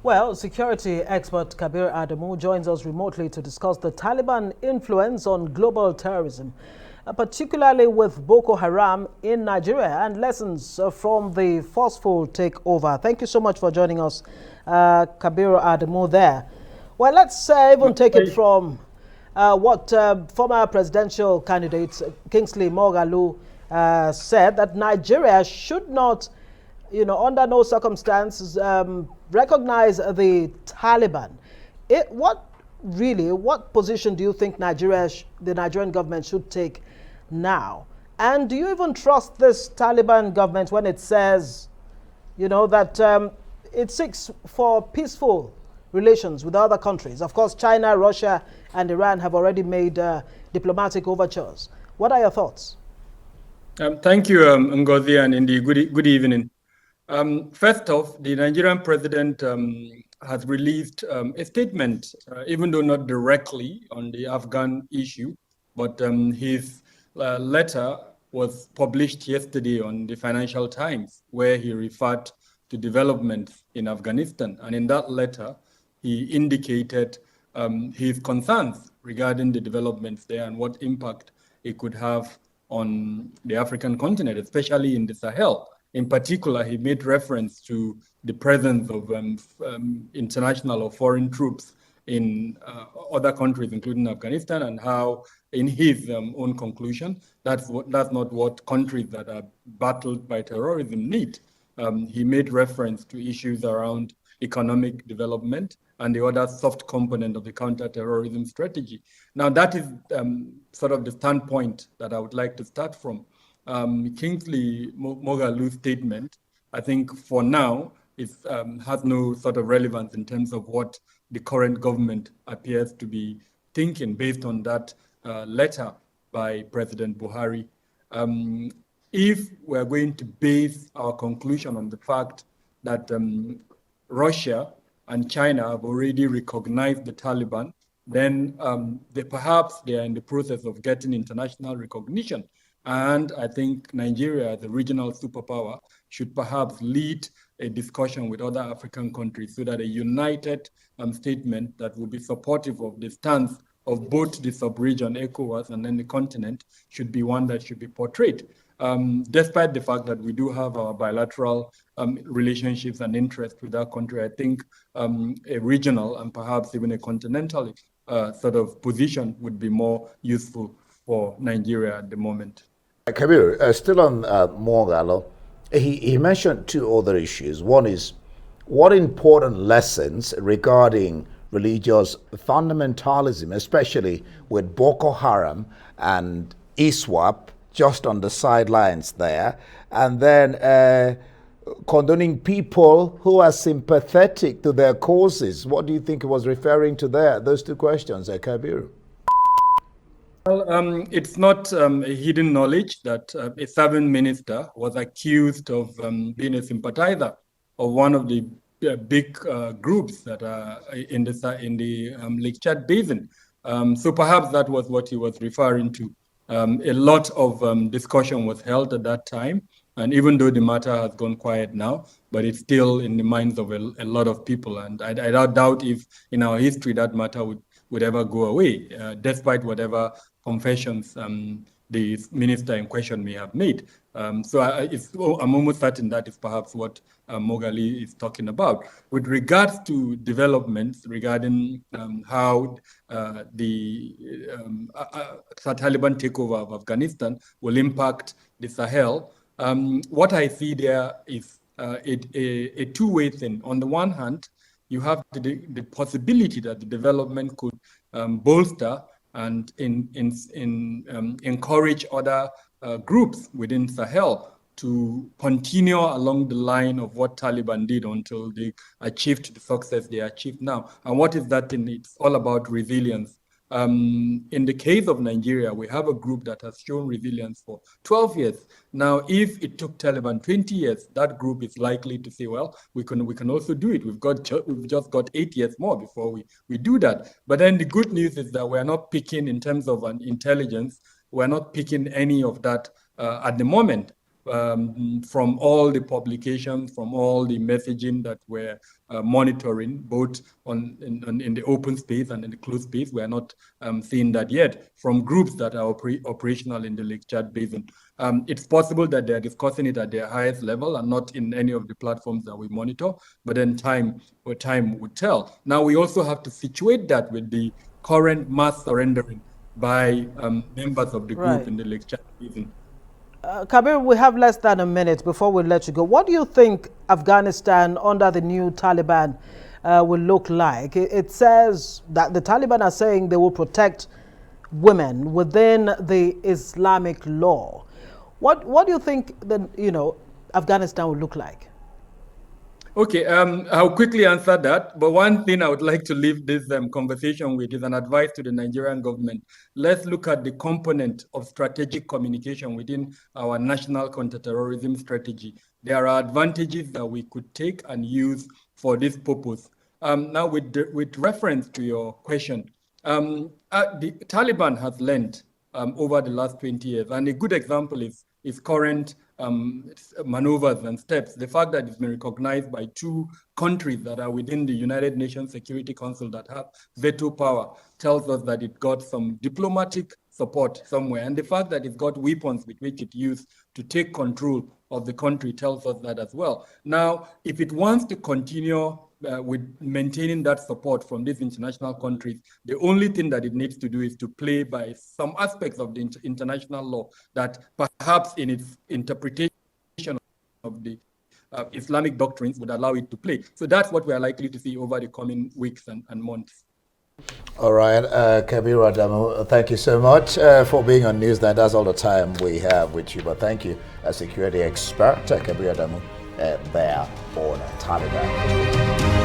Well, security expert Kabiru Adamu joins us remotely to discuss the Taliban influence on global terrorism, particularly with Boko Haram in Nigeria and lessons from the forceful takeover. Thank you so much for joining us, Kabiru Adamu there. Well, let's even take it from what former presidential candidate Kingsley Moghalu said, that Nigeria should not, under no circumstances recognize the Taliban. What position do you think the Nigerian government should take now? And do you even trust this Taliban government when it says, that it seeks for peaceful relations with other countries? Of course, China, Russia, and Iran have already made diplomatic overtures. What are your thoughts? Thank you, Ngozi, and indeed, good evening. First off, the Nigerian president has released a statement, even though not directly on the Afghan issue, but his letter was published yesterday on the Financial Times, where he referred to developments in Afghanistan. And in that letter, he indicated his concerns regarding the developments there and what impact it could have on the African continent, especially in the Sahel. In particular, he made reference to the presence of international or foreign troops in other countries, including Afghanistan, and how, in his own conclusion, that's not what countries that are battled by terrorism need. He made reference to issues around economic development and the other soft component of the counter-terrorism strategy. Now, that is sort of the standpoint that I would like to start from. Kingsley Moghalu's statement, I think for now, has no sort of relevance in terms of what the current government appears to be thinking based on that letter by President Buhari. If we're going to base our conclusion on the fact that Russia and China have already recognized the Taliban, then perhaps they are in the process of getting international recognition. And I think Nigeria, the regional superpower, should perhaps lead a discussion with other African countries so that a united statement that will be supportive of the stance of both the sub-region, ECOWAS, and then the continent should be one that should be portrayed. Despite the fact that we do have our bilateral relationships and interests with that country, I think a regional and perhaps even a continental sort of position would be more useful for Nigeria at the moment. Kabiru, still on Moghalu, he mentioned two other issues. One is, what important lessons regarding religious fundamentalism, especially with Boko Haram and ISWAP just on the sidelines there, and then condoning people who are sympathetic to their causes. What do you think he was referring to there? Those two questions, Kabiru. Well, it's not a hidden knowledge that a serving minister was accused of being a sympathizer of one of the big groups that are in the Lake Chad Basin. So perhaps that was what he was referring to. A lot of discussion was held at that time, and even though the matter has gone quiet now, but it's still in the minds of a lot of people. And I doubt if in our history that matter would ever go away, despite whatever confessions the minister in question may have made. So I'm almost certain that is perhaps what Moghalu is talking about. With regards to developments regarding how the Taliban takeover of Afghanistan will impact the Sahel, what I see there is a two-way thing. On the one hand, you have the possibility that the development could bolster and encourage other groups within Sahel to continue along the line of what Taliban did until they achieved the success they achieved now. And what is that thing? It's all about resilience. In the case of Nigeria, we have a group that has shown resilience for 12 years. Now, if it took Taliban 20 years, that group is likely to say, well, we can also do it. We've just got 8 years more before we do that. But then the good news is that we're not picking, in terms of an intelligence, we're not picking any of that at the moment. from all the publications, from all the messaging that we're monitoring, both in the open space and in the closed space. We are not seeing that yet from groups that are operational in the Lake Chad Basin. It's possible that they're discussing it at their highest level and not in any of the platforms that we monitor, but then time would tell. Now, we also have to situate that with the current mass surrendering by members of the group in the Lake Chad Basin. Kabiru, we have less than a minute before we let you go. What do you think Afghanistan under the new Taliban will look like? It says that the Taliban are saying they will protect women within the Islamic law. What do you think Afghanistan will look like? Okay, I'll quickly answer that. But one thing I would like to leave this conversation with is an advice to the Nigerian government. Let's look at the component of strategic communication within our national counterterrorism strategy. There are advantages that we could take and use for this purpose. Now, with reference to your question, the Taliban has learned over the last 20 years, and a good example is current maneuvers and steps. The fact that it's been recognized by 2 countries that are within the United Nations Security Council that have veto power tells us that it got some diplomatic support somewhere. And the fact that it's got weapons with which it used to take control of the country tells us that as well. Now, if it wants to continue with maintaining that support from these international countries, the only thing that it needs to do is to play by some aspects of the international law that perhaps in its interpretation of the Islamic doctrines would allow it to play. So that's what we are likely to see over the coming weeks and months. All right, Kabiru Adamu, thank you so much for being on Newsnight. That's all the time we have with you, but thank you, a security expert, Kabiru Adamu, there on Taliban.